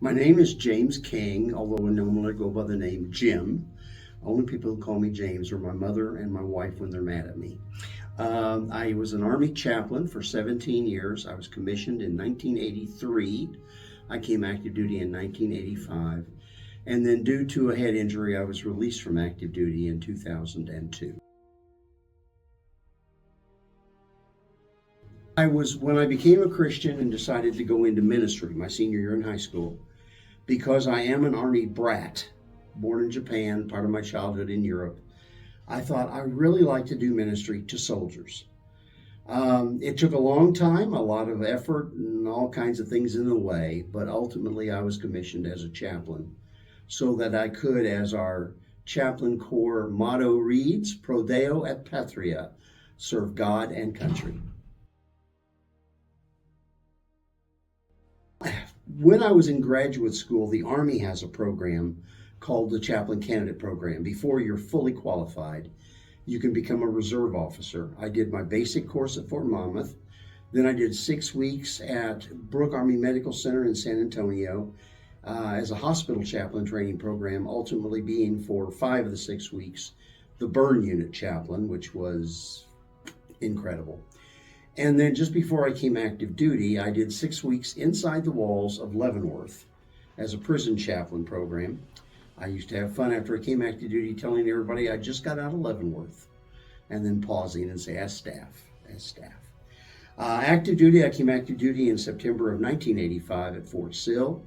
My name is James King, although I normally go by the name Jim. Only people who call me James are my mother and my wife when they're mad at me. I was an Army chaplain for 17 years. I was commissioned in 1983. I came active duty in 1985. And then due to a head injury, I was released from active duty in 2002. When I became a Christian and decided to go into ministry, my senior year in high school, because I am an Army brat, born in Japan, part of my childhood in Europe, I thought I'd really like to do ministry to soldiers. It took a long time, a lot of effort, and all kinds of things in the way, but ultimately I was commissioned as a chaplain so that I could, as our chaplain corps motto reads, Pro Deo et Patria, serve God and country. When I was in graduate school, the Army has a program called the Chaplain Candidate Program. Before you're fully qualified, you can become a reserve officer. I did my basic course at Fort Monmouth. Then I did 6 weeks at Brooke Army Medical Center in San Antonio as a hospital chaplain training program, ultimately being for 5 of the 6 weeks the burn unit chaplain, which was incredible. And then just before I came active duty, I did 6 weeks inside the walls of Leavenworth as a prison chaplain program. I used to have fun after I came active duty telling everybody I just got out of Leavenworth and then pausing and say, as staff. Active duty, I came active duty in September of 1985 at Fort Sill.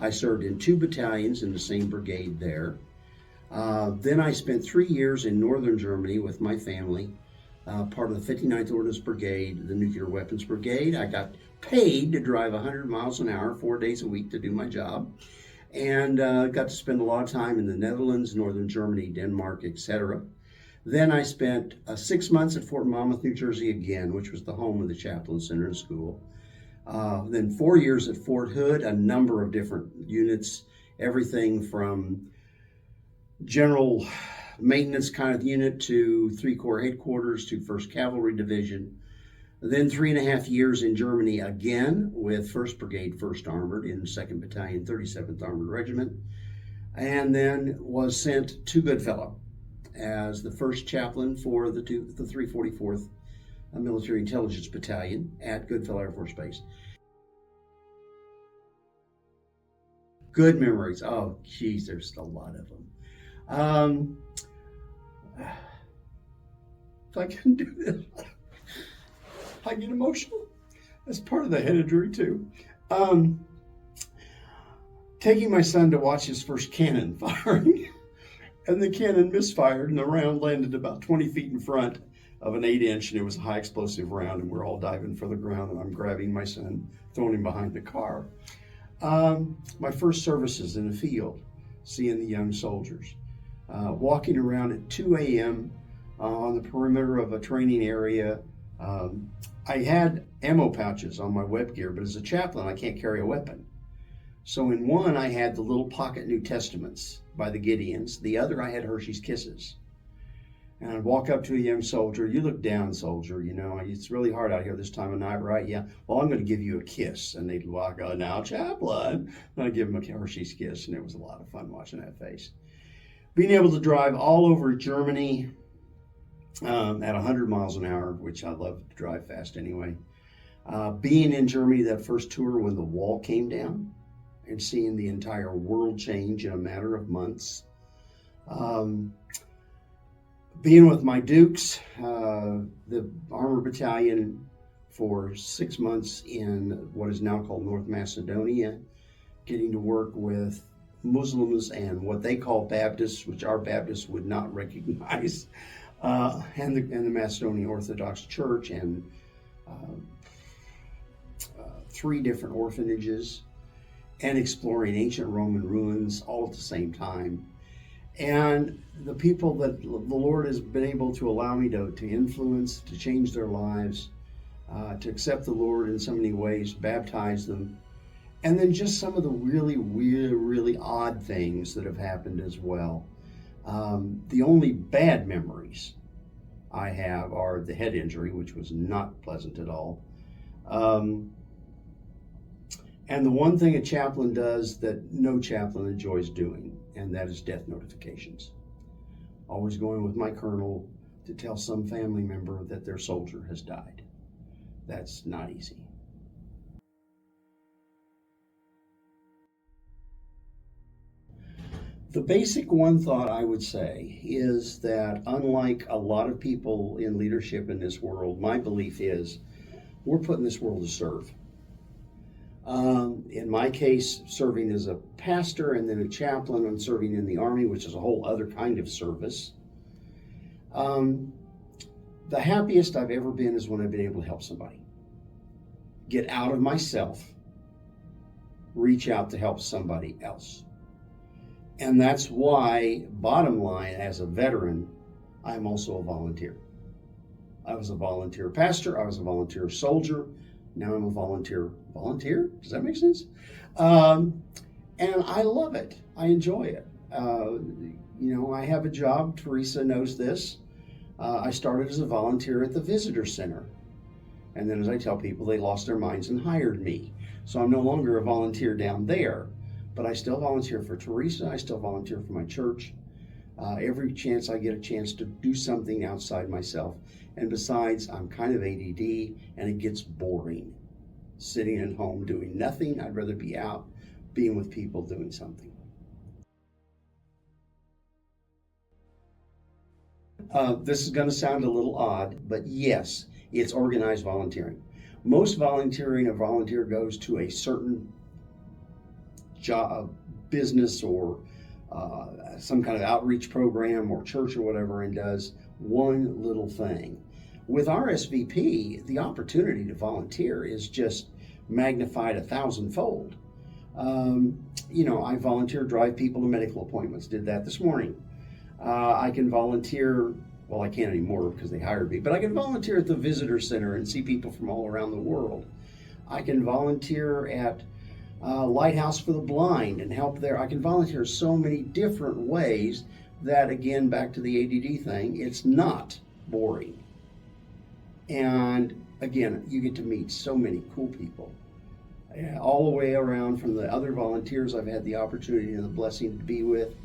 I served in 2 battalions in the same brigade there. Then I spent 3 years in northern Germany with my family. Part of the 59th Ordnance Brigade, the Nuclear Weapons Brigade. I got paid to drive 100 miles an hour, 4 days a week to do my job, and got to spend a lot of time in the Netherlands, Northern Germany, Denmark, etc. Then I spent 6 months at Fort Monmouth, New Jersey again, which was the home of the Chaplain Center and School. Then 4 years at Fort Hood, a number of different units, everything from general maintenance kind of unit to 3 Corps headquarters to 1st Cavalry Division. Then 3.5 years in Germany again with 1st Brigade, 1st Armored in 2nd Battalion, 37th Armored Regiment. And then was sent to Goodfellow as the 1st chaplain for the 344th Military Intelligence Battalion at Goodfellow Air Force Base. Good memories. Oh, geez, there's a lot of them. If I can do this, I get emotional. That's part of the head injury too. Taking my son to watch his first cannon firing, and the cannon misfired, and the round landed about 20 feet in front of an 8-inch, and it was a high explosive round, and we're all diving for the ground, and I'm grabbing my son, throwing him behind the car. My first services in the field, seeing the young soldiers. Walking around at 2 a.m. On the perimeter of a training area. I had ammo pouches on my web gear, but as a chaplain, I can't carry a weapon. So in one, I had the little pocket New Testaments by the Gideons. The other, I had Hershey's Kisses. And I'd walk up to a young soldier. You look down, soldier. You know, it's really hard out here this time of night, right? Yeah. Well, I'm going to give you a kiss. And they'd walk, oh, now, chaplain. And I'd give them a Hershey's Kiss, and it was a lot of fun watching that face. Being able to drive all over Germany at 100 miles an hour, which I love to drive fast anyway. Being in Germany that first tour when the wall came down and seeing the entire world change in a matter of months. Being with my Dukes, the Armor Battalion for 6 months in what is now called North Macedonia, getting to work with Muslims and what they call Baptists, which our Baptists would not recognize, and the Macedonian Orthodox Church, and 3 different orphanages, and exploring ancient Roman ruins all at the same time. And the people that the Lord has been able to allow me to influence, to change their lives, to accept the Lord in so many ways, baptize them. And then just some of the really weird, really odd things that have happened as well. The only bad memories I have are the head injury, which was not pleasant at all. And the one thing a chaplain does that no chaplain enjoys doing, and that is death notifications. Always going with my colonel to tell some family member that their soldier has died. That's not easy. The basic one thought I would say is that unlike a lot of people in leadership in this world, my belief is we're put in this world to serve. In my case, serving as a pastor and then a chaplain and serving in the Army, which is a whole other kind of service. The happiest I've ever been is when I've been able to help somebody. Get out of myself, reach out to help somebody else. And that's why, bottom line, as a veteran, I'm also a volunteer. I was a volunteer pastor, I was a volunteer soldier, now I'm a volunteer. Volunteer? Does that make sense? And I love it. I enjoy it. I have a job. Teresa knows this. I started as a volunteer at the visitor center. And then, as I tell people, they lost their minds and hired me. So I'm no longer a volunteer down there. But I still volunteer for Teresa. I still volunteer for my church. Every chance I get a chance to do something outside myself. And besides, I'm kind of ADD and it gets boring sitting at home doing nothing. I'd rather be out being with people doing something. This is going to sound a little odd, but yes, it's organized volunteering. Most volunteering, a volunteer goes to a certain job, business, or some kind of outreach program or church or whatever, and does one little thing. With RSVP, the opportunity to volunteer is just magnified 1,000-fold. I volunteer, drive people to medical appointments, did that this morning. I can volunteer, well, I can't anymore because they hired me, but I can volunteer at the visitor center and see people from all around the world. I can volunteer at Lighthouse for the Blind and help there. I can volunteer so many different ways that, again, back to the ADD thing, it's not boring. And again, you get to meet so many cool people all the way around, from the other volunteers I've had the opportunity and the blessing to be with,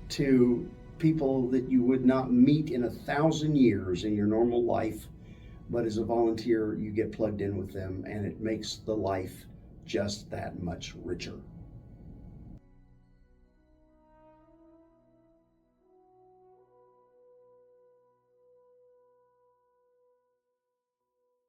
to people that you would not meet in 1,000 years in your normal life. But as a volunteer, you get plugged in with them, and it makes the life just that much richer.